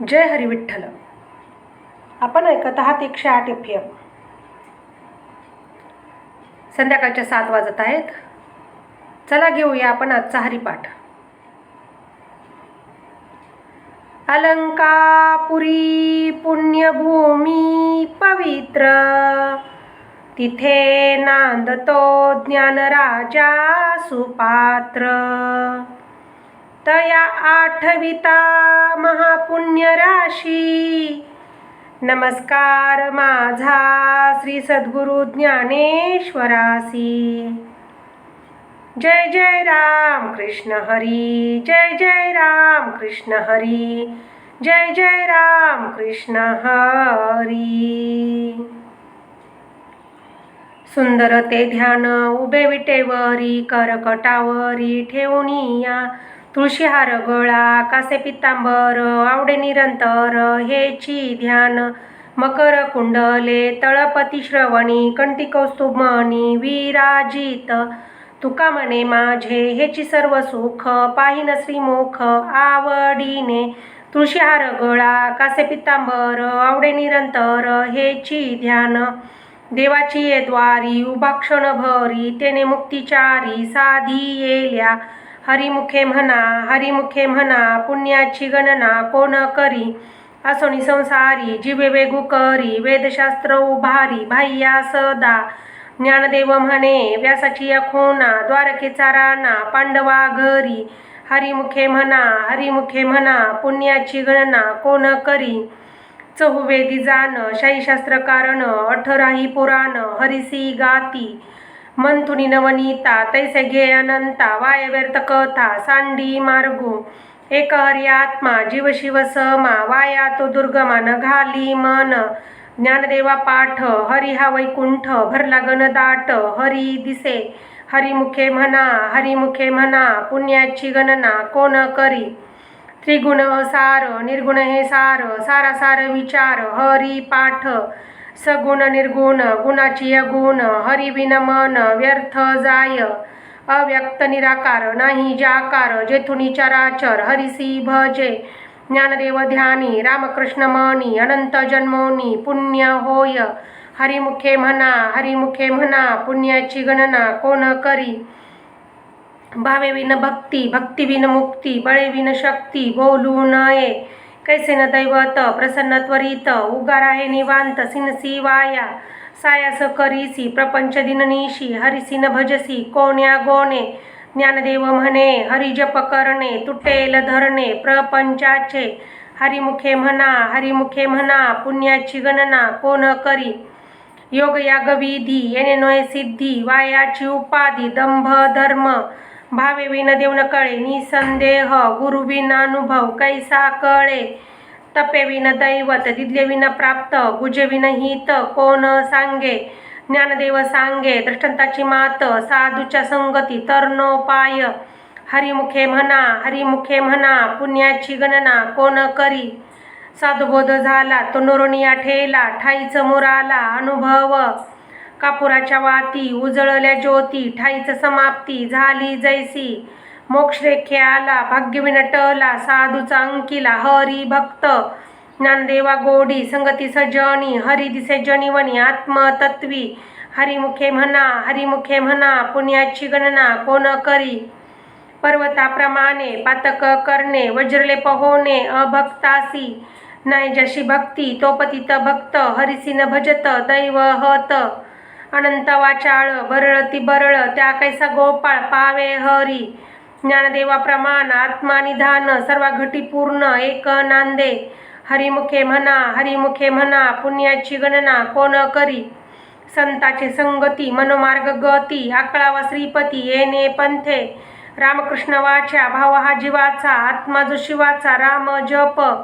जय हरी विठ्ठल. आपण ऐकत आहात 108 FM. संध्याकाळच्या 7 वाजत आहेत. चला घेऊया आपण आजचा हरिपाठ. अलंकापुरी पुण्यभूमी पवित्र, तिथे नांदतो ज्ञानराजा सुपात्र. तया आठविता महापुण्य राशी, नमस्कार माझा श्री सद्गुरु ज्ञानेश्वरासी. जय जय राम कृष्ण हरी, जय जय राम कृष्ण हरी, जय जय राम कृष्ण हरी. सुंदर ते ध्यान उभे विटेवरी, करकटावरी ठेवूनिया तुळशीहार गळा, कासे पितांबर आवडे निरंतर हेची ध्यान. मकर कुंडले तळपती श्रवणी, कंठी कौस्तुभमणी विराजित. तुका म्हणे माझे हेची सर्व सुख, पाहिन श्रीमुख आवडीने. तुळशीहार गळा, कासे पितांबर आवडे निरंतर हेची ध्यान. देवाची ये द्वारी उभा क्षण भरी, तेने मुक्तिचारी साधी येल्या. हरिमुखे म्हणा, हरिमुखे म्हणा, पुण्याची गणना कोण करी. असोनी संसारी जीवे वेगू करी, वेदशास्त्र उभारी बाह्या सदा. ज्ञानदेव म्हणे व्यासाची या खुणा, द्वारकेचा राणा पांडवा घरी. हरिमुखे म्हणा, हरिमुखे म्हणा, पुण्याची गणना कोण करी. चहुवेदी जाण शाहीशास्त्र कारण, 18ही पुराण हरिसी गाती. मंथुनी नवनीता तैसे घे अनंता, वाय व्यर्थ कथा सांडी मार्गू. एक हरी आत्मा जीव शिव समा, वाया तो दुर्गमान घाली मन. ज्ञानदेवा पाठ हरी हा वैकुंठ, भरला गणदाट हरी दिसे. हरिमुखे म्हणा, हरिमुखे म्हणा, पुण्याची गणना कोण करी. त्रिगुण सार निर्गुण हे सार, सारासार विचार हरी पाठ. सगुण निर्गुण गुणाची अगुण, हरी विन मन व्यर्थ जाय. अव्यक्त निराकार नाही जाकार, जेथुनी चराचर हरिसी भजे. ज्ञानदेव ध्यानी रामकृष्ण मनी, अनंत जन्मोनी पुण्य होय. हरिमुखे म्हणा, हरिमुखे म्हणा, पुण्याची गणना कोण करी. भावे विन भक्ती, भक्ती विन मुक्ती, बळे विन शक्ती बोलू नये. कैसे न दैवत प्रसन्न त्वरित, उगार आहे निवांत सिनसी वाया. सायास करीसी प्रपंच दिननिशी, हरिसी न भजसी कोण्या गोणे. ज्ञानदेव म्हणे हरी जप करणे, तुटेल धरणे प्रपंचाचे. हरिमुखे म्हणा, हरिमुखे म्हणा, पुण्याची गणना कोण करी. योग याग विधी येणे नोय सिद्धी, वायाची उपाधी दंभ धर्म. भावे विन देव न कळे निसंदेह, गुरु विन अनुभव कैसा कळे. तपे विन दैवत दिदले विन प्राप्त, गुजे विन हित कोण सांगे. ज्ञानदेव सांगे दृष्टांताची मात, साधूच्या संगती तरणोपाय. हरिमुखे म्हणा, हरिमुखे म्हणा, पुण्याची गणना कोण करी. साधुबोध झाला तो नोरनिया ठेला, ठाईच मुराला अनुभव. कापुराच्या वाती उजळल्या ज्योती, ठाईच समाप्ती झाली जैसी. मोक्ष रेखे आला भाग्य विनटला, साधूचा अंकिला हरी भक्त. ज्ञानदेवा गोडी संगती सजनी, हरी दिसे जनिवनी आत्मतत्वी. हरिमुखे म्हणा, हरिमुखे म्हणा, पुण्याची गणना कोण करी. पर्वताप्रमाणे पातक करणे, वज्रलेप होणे अभक्तासी. नाही जशी भक्ती तो पतित भक्त, हरिसी न भजत दैवहत. अनंत वाचाळ बरळती बरळ, त्या कैसा गोपाळ पावे हरी. ज्ञानदेवा प्रमाण आत्मानिधान, सर्व घटी पूर्ण एक नांदे. हरिमुखे म्हणा, हरिमुखे म्हणा, पुण्याची गणना कोण करी. संताचे संगती मनोमार्ग गती, आकळावा श्रीपती येणे पंथे. रामकृष्ण वाचा भाव हा जीवाचा, आत्मा जो शिवाचा राम जप.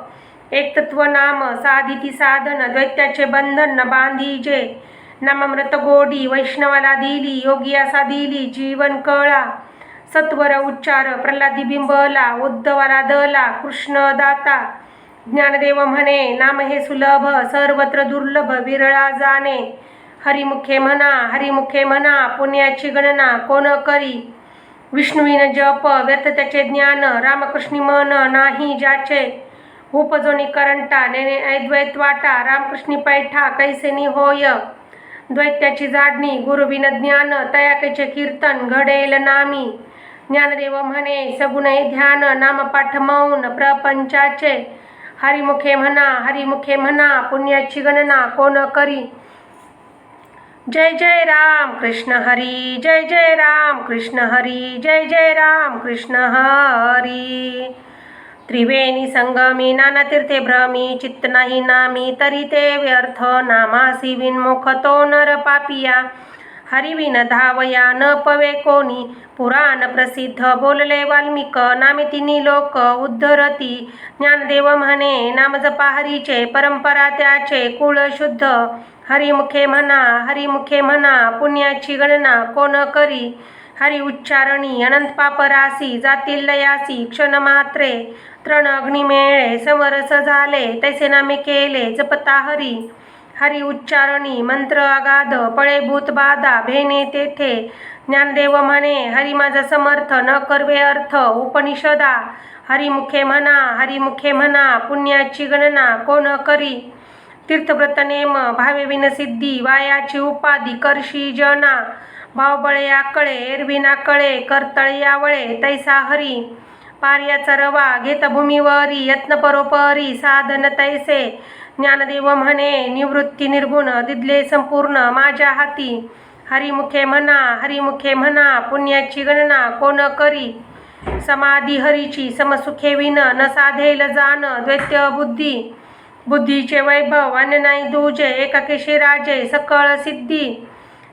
एक तत्व नाम साधिती साधन, द्वैत्याचे बंधन न बांधीजे. नामामृत गोडी वैष्णवाला दिली, योगी असा दिली जीवन कळा. सत्वर उच्चार प्रल्हादी बिंबला, उद्धवाला दला कृष्ण दाता. ज्ञानदेव म्हणे नाम हे सुलभ, सर्वत्र दुर्लभ विरळा जाणे. हरिमुखे म्हणा, हरिमुखे म्हणा, पुण्याची गणना कोण करी. विष्णुविन जप व्यर्थ त्याचे ज्ञान, रामकृष्णी मन नाही ज्याचे. उपजोनी करंटा नेने अद्वैत वाटा रामकृष्णी पैठा कैसेनी होय द्वैत्याची जाडणी गुरुविन ज्ञान तयाकेचे कीर्तन घडेल नामी ज्ञानदेव म्हणे सगुणे ध्यान नामपाठ मौन प्रपंचाचे हरिमुखे म्हणा पुण्याची गणना कोण करी जय जय राम कृष्ण हरी जय जय राम कृष्ण हरी जय जय राम कृष्ण हरी त्रिवेणी संगमी नाना तीर्थे भ्रमी चित्त नाही नामी तरी ते व्यर्थ नामासी विनमुख तो नर पापिया हरिविन धावया न पवे कोणी पुराण प्रसिद्ध बोलले वाल्मिक नामे तिन्ही लोक उद्धरती ज्ञानदेव म्हणे नाम जपा हरीचे परंपरा त्याचे कुळ शुद्ध हरिमुखे म्हणा पुण्याची गणना कोण करी हरी उच्चारणी अनंत पापरासी जातील लयासी क्षण मात्रे तृण अग्निमेळे समरस झाले तैसे नामे केले जपता हरी उच्चारणी मंत्र अगाध पळे भूत बाधा भेने तेथे ज्ञानदेव म्हणे हरी माझा समर्थ न करवे अर्थ उपनिषदा हरिमुखे म्हणा पुण्याची गणना कोण करी तीर्थव्रत नेम भावे विनसिद्धी वायाची उपाधी करशी जना भावबळे आकळे एरविना कळे करतळे यावळे तैसा हरी पार्याचा रवा घेत भूमीवरी यत्न परोपरी साधन तैसे ज्ञानदेव म्हणे निवृत्ती निर्गुण दिदले संपूर्ण माझ्या हाती हरिमुखे म्हणा पुण्याची गणना कोण करी समाधी हरीची समसुखे विन न साधेल जाण द्वैत्य बुद्धीचे वैभव अन्न नाही दुजे एकाकेशी राजे सकळ सिद्धी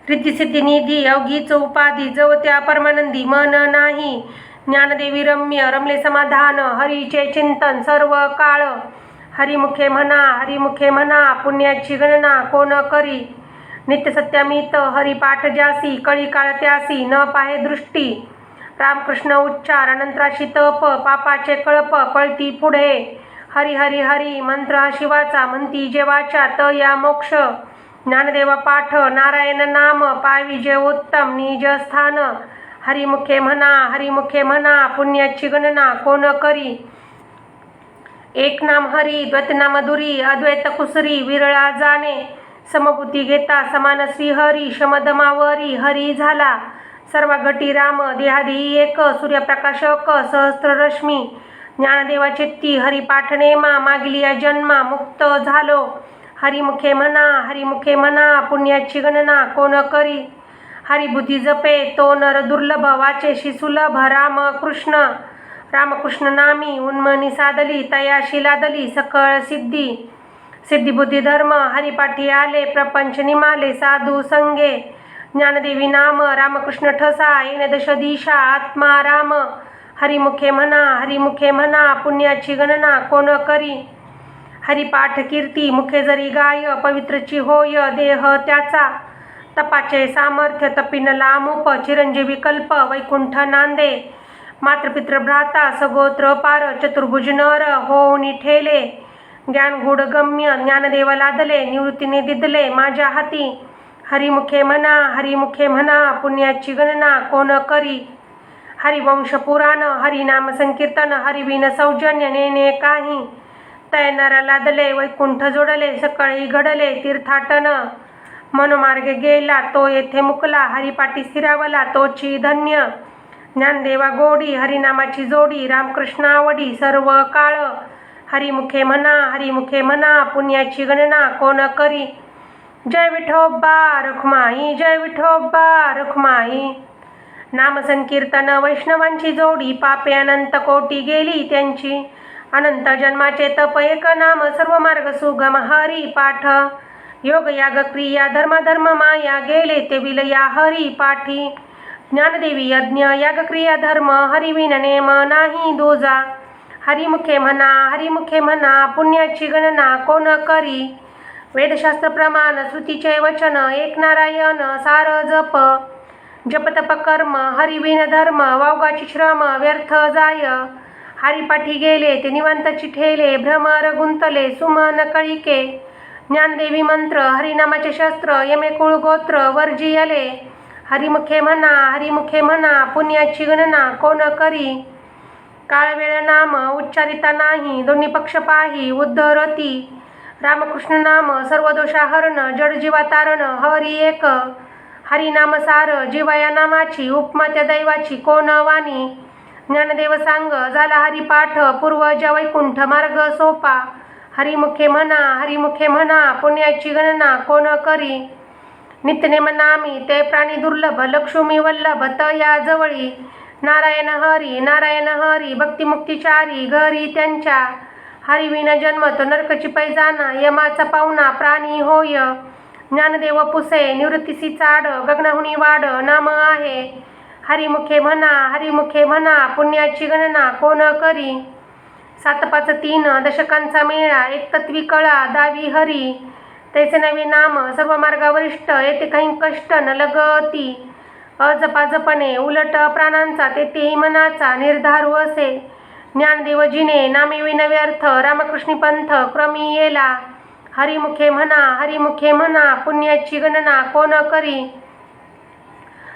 रिद्धी सिद्धी निधी अवघीच उपाधी जवत्या परमानंदी मन नाही ज्ञानदेवी रमले समाधान हरीचे चिंतन सर्व काळ हरिमुखे म्हणा पुण्याची गणना कोण करी नित्य सत्यामित हरिपाठ ज्यासी कळी काळ त्यासी न पाहे दृष्टी रामकृष्ण उच्चार अनंतराशी तप पापाचे कळप पळती पुढे हरी मंत्र शिवाचा म्हणती जे वाचा त या मोक्ष ज्ञानदेवा पाठ नारायण नाम पावी जे उत्तम निज स्थान हरिमुखे म्हणा पुण्याची गणना कोण करी एक नाम हरी द्वैतनाम दुरी अद्वैत कुसरी विरळा जाणे समभूती घेता समान श्री हरी शमदमावरी हरी झाला सर्व घटी राम देहादी एक सूर्यप्रकाशक सहस्त्र रश्मी ज्ञानदेवा चित्ती हरिपाठ नेमा मागलिया जन्मा मुक्त झालो हरिमुखे म्हणा पुण्याची गणना कोण करी हरिबुद्धी जपे तो नर दुर्लभ वाचेशी सुलभ रामकृष्ण नामी उन्मनी साधली तयाशी लादली सकळ सिद्धी बुद्धी धर्म हरिपाठी आले प्रपंच निमाले साधू संगे ज्ञानदेवी नाम रामकृष्ण ठसा येणे दश दिशा आत्मा राम हरिमुखे म्हणा पुण्याची गणना कोण करी हरिपाठ कीर्ती मुखे जरी गाय पवित्रची होय देह त्याचा तपाचे सामर्थ्य तपिन लामुप चिरंजीवी कल्प वैकुंठ नांदे मातृपित्र भ्राता सगोत्र पार चतुर्भुज नर होऊनी ठेले ज्ञान गुढ गम्य ज्ञानदेव लादले निवृत्तीने दिदले माझ्या हाती हरिमुखे म्हणा पुण्याची गणना कोण करी हरिवंश पुराण हरिनाम संकीर्तन हरिविन सौजन्य नेने काही तय नर लादले वैकुंठ जोडले सकळी घडले तीर्थाटन मनोमार्गे गेला तो येथे मुकला हरिपाठी स्थिरावला तोची धन्य ज्ञानदेवा गोडी हरिनामाची जोडी रामकृष्ण आवडी सर्व काळ हरिमुखे म्हणा पुण्याची गणना कोण करी जय विठोबा रखुमाई जय विठोबा रखुमाई नाम संकीर्तन वैष्णवांची जोडी पापे अनंत कोटी गेली त्यांची अनंत जन्माचे तप एक नाम सर्व मार्ग सुगम हरी पाठ योग याग क्रिया धर्म माया गेले ते विलया हरी पाठी ज्ञानदेवी यज्ञ याग क्रिया धर्म हरिविन नेम नाही दूजा हरिमुखे म्हणा पुण्याची गणना कोण करी वेदशास्त्र प्रमाण श्रुतीचे वचन एक नारायण सार जप तप कर्म हरिविन धर्म वावगाची श्रम व्यर्थ जाय हरिपाठी गेले ते निवांतची ठेले भ्रमर गुंतले सुमन कळिके ज्ञानदेवी मंत्र हरिनामाचे शस्त्र यमे कुळ गोत्र वर्जियले हरिमुखे म्हणा पुण्याची गणना कोण करी काळवेळ नाम उच्चारिता नाही, दोन्ही पक्ष पाही उद्धरती. रामकृष्ण नाम सर्व दोषा हरण, जड जीवा तारण. हरी एक हरी नाम सार, जीवा या नामाची उपमा त्या दैवाची कोण वाणी. ज्ञानदेव सांग झाला हरिपाठ, पूर्वज वैकुंठ मार्ग सोपा. हरिमुखे म्हणा पुण्याची गणना कोण करी. नित्यनेम नामी ते प्राणी दुर्लभ, लक्ष्मी वल्लभ तया जवळी. नारायण हरी भक्तिमुक्तिचारी, घरी त्यांच्या. हरिविन जन्मतो नरकची पैजाना, यमाचा पाहुणा प्राणी होय. ज्ञानदेव पुसे निवृत्तीसी चाड, गगनाहुनी वाड नाम आहे. हरिमुखे म्हणा पुण्याची गणना कोण करी. 753 दशकांचा मेळा, एक तत्वी कळा दावी हरी. तैसे नवे नाम सर्व मार्गावरिष्ठ, येथे काही कष्ट न लगती. अजपाजपणे उलट प्राणांचा, तेथेही मनाचा निर्धारू असे. ज्ञानदेवजीने नामे विनव्यर्थ, रामकृष्णी पंथ क्रमी येला. हरिमुखे म्हणा पुण्याची गणना कोण करी.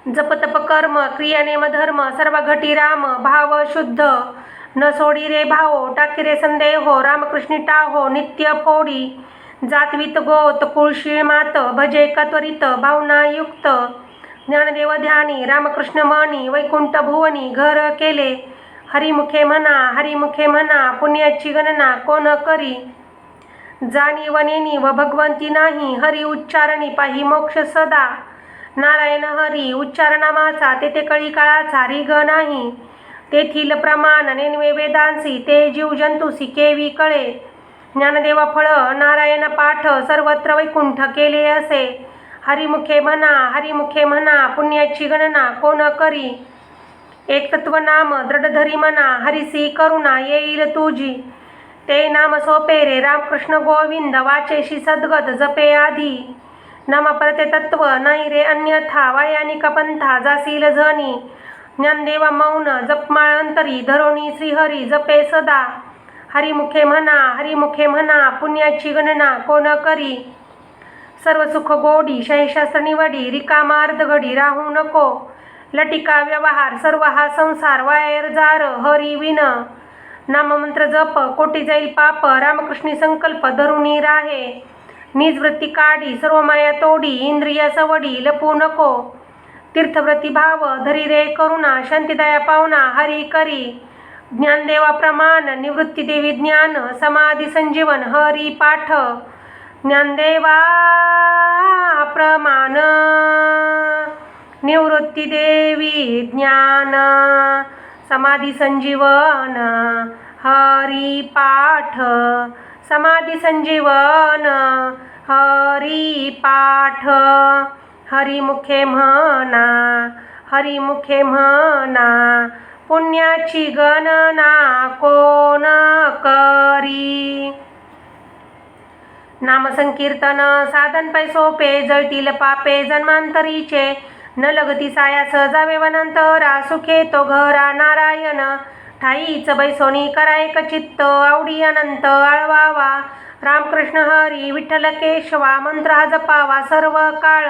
जपतप कर्म क्रिया नेम धर्म, सर्व घटी राम भाव शुद्ध. न सोडी रे भावो टाकी रे संदेहो, रामकृष्णी टाहो नित्य फोडी. जातवीत गोत कुळशीळ मात, भजे कत्वरित भावनायुक्त. ज्ञानदेव ध्यानी रामकृष्ण मणी, वैकुंठ भुवनी घर केले. हरिमुखे म्हणा पुण्याची गणना कोण करी. जाणी वनेनी व भगवंती नाही, हरी उच्चारणी पाही मोक्ष सदा. नारायण हरी उच्चारणामाचा, तेथे कळी काळाचा रिग नाही. तेथील प्रमाण नेनवे वेदांसी, ते जीव जंतुसी केवी कळे. ज्ञानदेवा फळ नारायण पाठ, सर्वत्र वैकुंठ केले असे. हरिमुखे म्हणा पुण्याची गणना कोण करी. एक तत्व नाम दृढ धरी म्हणा, हरिसी करुणा येईल तुझी. ते नाम सोपे रे रामकृष्ण गोविंद, वाचेशी सद्गत जपे आधी. नामा परते तत्व नाही रे अन्यथा, वायानिक पंथा जासील झनी. ज्ञानदेवा मौन जपमाळ अंतरी, धरोणी श्रीहरी जपे सदा. हरिमुखे म्हणा पुण्याची गणना कोण करी. सर्व सुख गोडी शास्त्र निवडी, रिकामा अर्धघडी राहू नको. लटिका व्यवहार सर्व हा संसार, वायर जार हरी विन. नाममंत्र जप कोटी जाईल पाप, रामकृष्णी संकल्प धरुणी राहे. निजवृत्ती काढी सर्व माया तोडी, इंद्रिय सवडी लपू नको. तीर्थव्रती भाव धरी रे करुणा, शांतिदया पावना हरी करी. ज्ञानदेवा प्रमाण निवृत्ती देवी ज्ञान, समाधी संजीवन हरी पाठ. ज्ञानदेवा प्रमाण निवृत्ती देवी ज्ञान, समाधी संजीवन हरी पाठ. समाधी संजीवन हरी पाठ. हरिमुखे म्हणा पुण्याची गणना कोण करी. नामसंकीर्तन साधन पै सोपे, जळतील पापे जन्मांतरीचे. न लगती सायास जावे वनांतरा, सुखे तो घरा नारायण. ठाईच बैसोनी करा एक चित्त, आवडी अनंत आळवावा. रामकृष्ण हरी विठ्ठल केशवा, मंत्र हा जपावा सर्व काळ.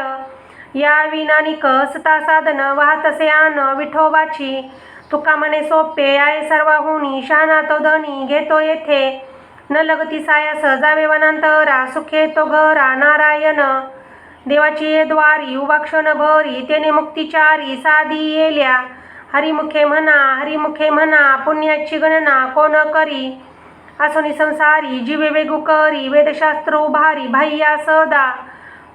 या विनानिक सता साधन वाहतसे आन विठोबाची. तुका म्हणे सोपे आहे सर्वाहुनी, शहाणा तो धनी घेतो येथे. न लगती सायास जावे वनांतरा, सुखे तो घरा नारायण. देवाची ये द्वारी उभा क्षण भरी, तेने मुक्तिचारी साधी येल्या. हरिमुखे म्हणा पुण्याची गणना कोण करी. असोनी संसारी जीवे वेगू करी, वेदशास्त्र उभारी बाह्या सदा.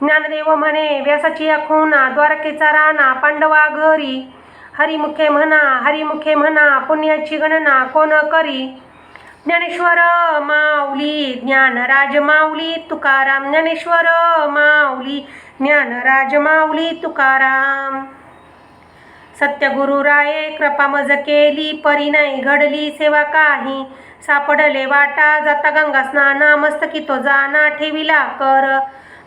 ज्ञानदेव म्हणे व्यासाची या खुणा, द्वारकेचा राणा पांडवा घरी. हरिमुखे म्हणा पुण्याची गणना कोण करी. ज्ञानेश्वर माऊली ज्ञानराज माऊली तुकाराम, ज्ञानेश्वर माऊली ज्ञानराज माऊली तुकाराम. सत्यगुरु राये कृपा मज केली, परी नाही घडली सेवा काही. सापडले वाटा जाता गंगा स्नाना, मस्तकी तो जाना ठेविला कर.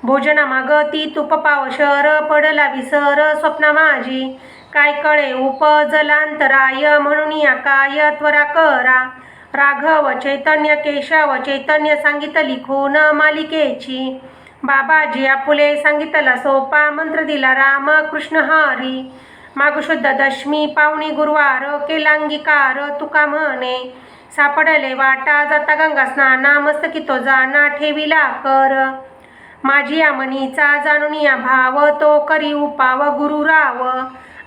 भोजना मागती तूप पावशर, पडला विसर स्वप्ना माझी. काय कळे उपजलांतराय, म्हणून या काय त्वरा करा. राघव चैतन्य केशव चैतन्य सांगितली खून मालिकेची. बाबाजी आपुले सांगितला सोपा, मंत्र दिला राम कृष्ण हरी. माघ शुद्ध दशमी पावणी गुरुवार केला अंगीकार तुका म्हणे सापडले वाटा जाता गंगा स्नाना मस्तकी तो जाना ठेविला कर माझी आमनीचा जाणून या भाव तो करी उपाव गुरु राव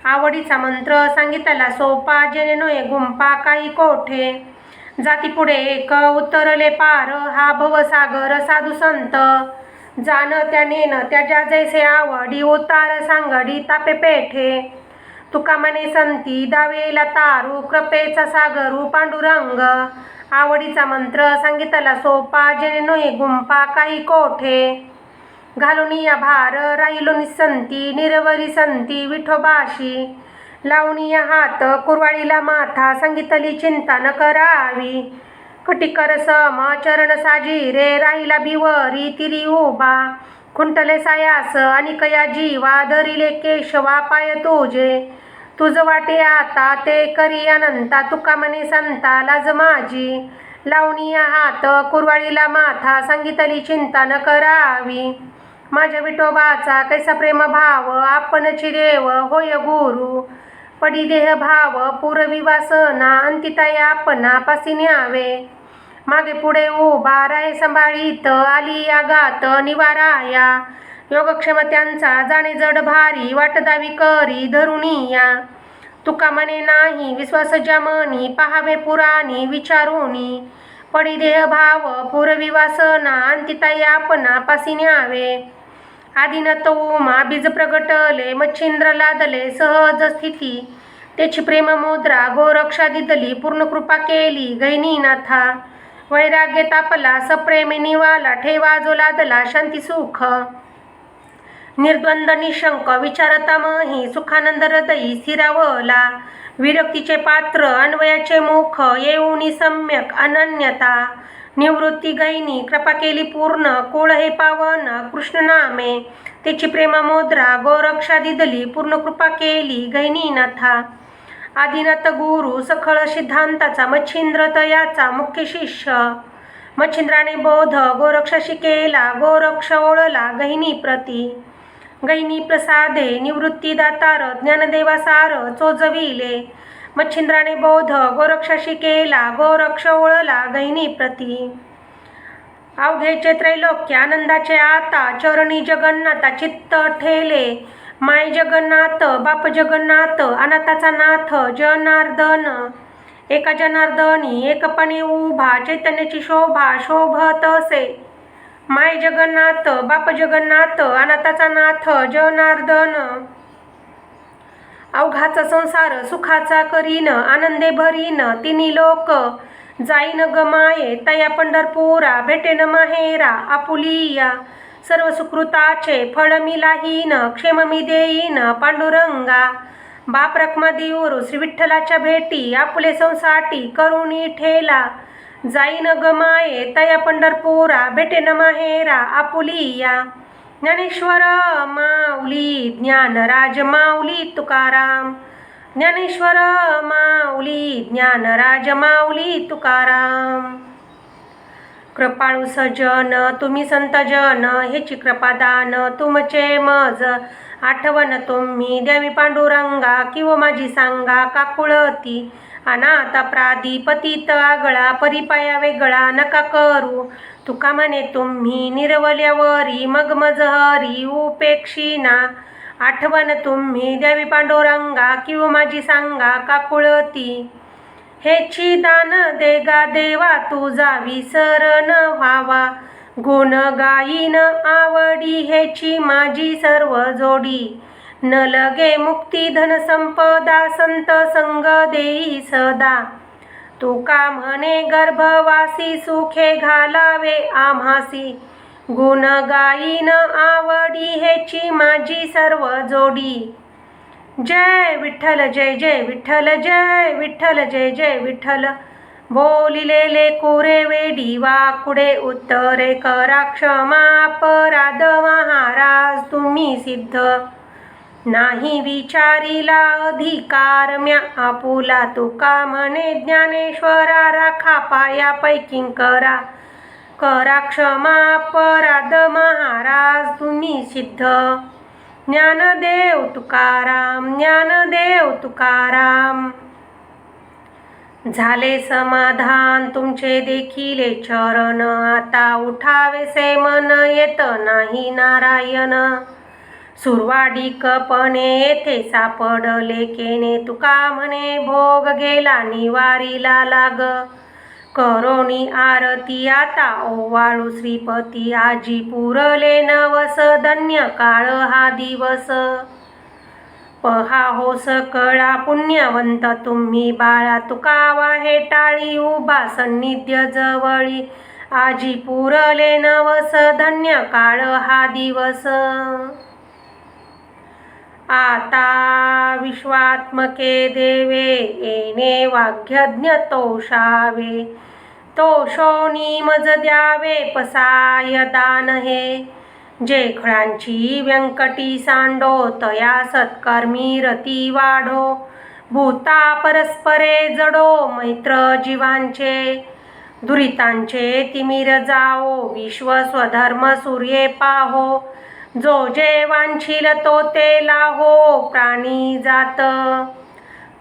आवडीचा मंत्र सांगितला सोपा जेणे नोये गुंपा काही कोठे जाती पुढे एक उतरले पार हा भवसागर साधू संत जाण त्या नेन त्याच्या जैसे आवडी उतार सांगडी तापे पेठे तुका म्हणे संती दावेला तारू कृपेचा सागरू पांडुरंग आवडीचा मंत्र सांगितला सोपा जेणे नोये गुंपा काही कोठे घालून या भार राहिलो निसंती निरवरी संती विठोबाशी लावणीया हात कुरवाळीला माथा सांगितली चिंता न करावी कटिकर सम चरण साजिरे राहिला बिवरी तिरी उभा खुंटले सायास आणि कया जीवा धरिले केशवा पाय तुझे तुझ वाटे आता ते करी अनंता तुका म्हणे संता लाज माझी लावणीया हात कुरवाळीला माथा सांगितली चिंता न करावी माझ्या विठोबाचा कैसा प्रेम भाव आपणची देव होय गुरु पडी देह भाव पुरवी वासना अंतिताया आपणा पासी न्यावे मागे पुढे उभा राहे संभाळीत आली या गात निवाराया योगक्षम त्यांचा जाणे जड भारी वाटदावी करी धरुणीया तुका म्हणे नाही विश्वास ज्यामनी पहावे पुराणी विचारुनी पडी देह भाव पुरवी वासना अंतिताया आपणा पासी न्यावे आदिनाथ उमा बीज प्रगटले मच्छिंद्र लादले सहज स्थिती त्याची प्रेम मुद्रा गोरक्षा दिदली पूर्ण कृपा केली गैनीनाथा वैराग्य तापला सप्रेमी निवाला ठेवा जो लादला शांती सुख निर्द्वंद निशंक विचारता मही सुखानंद हृदयी स्थिरावला विरक्तीचे पात्र अन्वयाचे मुख येऊनी सम्यक अनन्यता निवृत्ती गैनी कृपा केली पूर्ण कुळ हे पावन कृष्ण नामे त्याची प्रेम मुद्रा गोरक्षा दिदली पूर्ण कृपा केली गैनीनाथा आदिनाथ गुरु सखळ सिद्धांताचा मच्छिंद्र तयाचा मुख्य शिष्य मच्छिंद्राने बोध गोरक्षाशी केला गोरक्ष ओळला गहिनी प्रती गैनी प्रसादे निवृत्ती दातार ज्ञानदेवा सार चोजविले मच्छिंद्राने बोध गोरक्षाशी केला गोरक्ष ओळला गैनी प्रती अवघेचे त्रैलोक्य आनंदाचे आता चरणी जगन्नाथा चित्त ठेले माय जगन्नाथ बाप जगन्नाथ अनाथाचा नाथ जनार्दन एका जनार्दनी एकपणे उभा चैतन्याची शोभा शोभत असे माय जगन्नाथ बाप जगन्नाथ अनाथाचा नाथ जनार्दन अवघाचा संसार सुखाचा करीन आनंदे भरीन तिन्ही लोक जाईन गमाये तया पंढरपुरा भेटेन माहेरा आपुलिया सर्व सुकृताचे फळ मिलाहीन क्षेम मी देईन पांडुरंगा बाप रखमा देऊर श्री विठ्ठलाच्या भेटी आपुले संसाठी करुणी ठेला जाईन गमाये तया पंढरपुरा भेटेन माहेरा आपुलिया ज्ञानेश्वर माऊली ज्ञानराज माऊली तुकाराम ज्ञानेश्वर माऊली ज्ञानराज माऊली तुकाराम कृपाळू सजन तुम्ही संतजन हेची कृपादान तुमचे मज आठवण तुम्ही द्यावी पांडुरंगा किंवा माझी सांगा काकुळती अनाथ प्राधिपतीत आगळा परिपाया वेगळा नका करू तुका म्हणे तुम्ही निर्वल्यावरी मग मजहरी उपेक्षिना आठवण तुम्ही द्यावी पांडुरंगा किंवा माझी सांगा काकुळती हेची दान देगा देवा तुझा विसर न व्हावा गुण गाईन आवडी हेची माझी सर्व जोडी न लगे मुक्ती धन संपदा संत संग देई सदा तुका म्हणे गर्भवासी सुखे घालावे आम्हासी गुण गाईन आवडी हेची माझी सर्व जोडी जय विठ्ठल जय जय विठ्ठल जय विठ्ठल जय जय विठ्ठल बोलिलेले कोरे वेडी वाकुडे उत्तरे करा क्षमा अपराध महाराज तुम्ही सिद्ध नाही विचारिला अधिकार म्या आपुला तुका म्हणे ज्ञानेश्वरा राखा पायापैकी करा करा क्षमा अपराध महाराज तुम्ही सिद्ध ज्ञानदेव तुकाराम, ज्ञानदेव तुकाराम. झाले समाधान तुमचे देखिले चरण, आता उठावेसे मन येत नाही नारायण. सुरवाडीकपणे येथे सापडले केने, तुका म्हणे भोग गेला निवारीला लाग. करोनी आरती आता ओवाळू श्रीपती, आजी पुरले नवस धन्य काळ हा दिवस. पहा हो सकळा पुण्यवंत तुम्ही बाळा, तुका वाहे टाळी उभा सन्निध्य जवळी. आजी पुरले नवस धन्य काळ हा दिवस. आता विश्वात्मके देवे येणे वाग्यज्ञ तोषावे, तोषोनी मज द्यावे पसाय दान हे. जे खळांची व्यंकटी सांडो, तया सत्कर्मी रती वाढो. भूता परस्परे जडो मैत्र जीवांचे, दुरितांचे तिमिर जाओ विश्व स्वधर्म सूर्ये पाहो. जो जे वांछील तो ते लाहो प्राणी जात.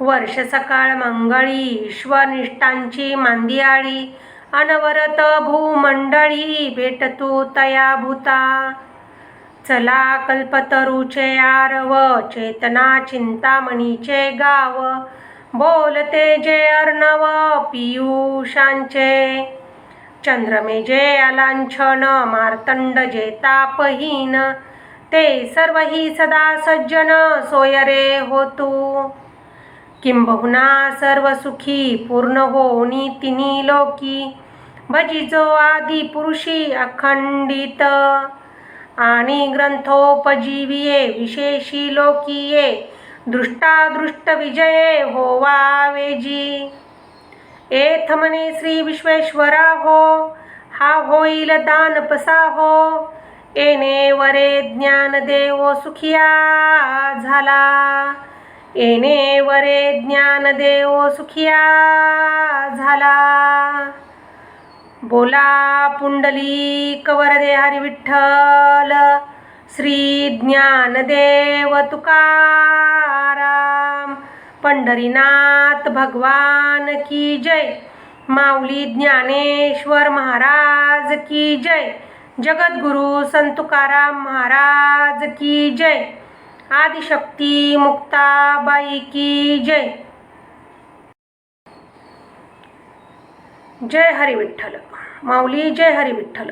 वर्ष सकाळ मंगळी ईश्वरनिष्ठांची मांदियाळी, अनवरत भूमंडळी भेटतू तया भूता. चला कल्पतरूचे आरव, चेतना चिंतामणीचे गाव. बोलते जे अर्णव पियुषांचे, चंद्रमे जे अलांछन मार्तंड जे तापहीन. ते सर्वही सदा सज्जन सोय रे होतू. किंबहुना सर्व सुखी पूर्ण होनी तिन्ही लोकी. भजिजो आदि पुरुषी अखंडित, आणि ग्रंथोपजीविये विशेषी लोकीये. दृष्टादृष्ट विजये होवावेजी. एथ म्हणे श्री विश्वेश्वरा हो, हा होईल दानपसा हो. येणे वरे ज्ञानदेव सुखिया झाला, येणे वरे ज्ञानदेव सुखिया झाला. बोला पुंडलिक वरदे हरी विठ्ठल. श्री ज्ञानदेव तुकाराम. पंढरीनाथ भगवान की जय. माऊली ज्ञानेश्वर महाराज की जय. जगद्गुरु संत तुकाराम महाराज की जय. आदिशक्ती मुक्ताबाई की जय. जय हरी विठ्ठल. माऊली जय हरी विठ्ठल.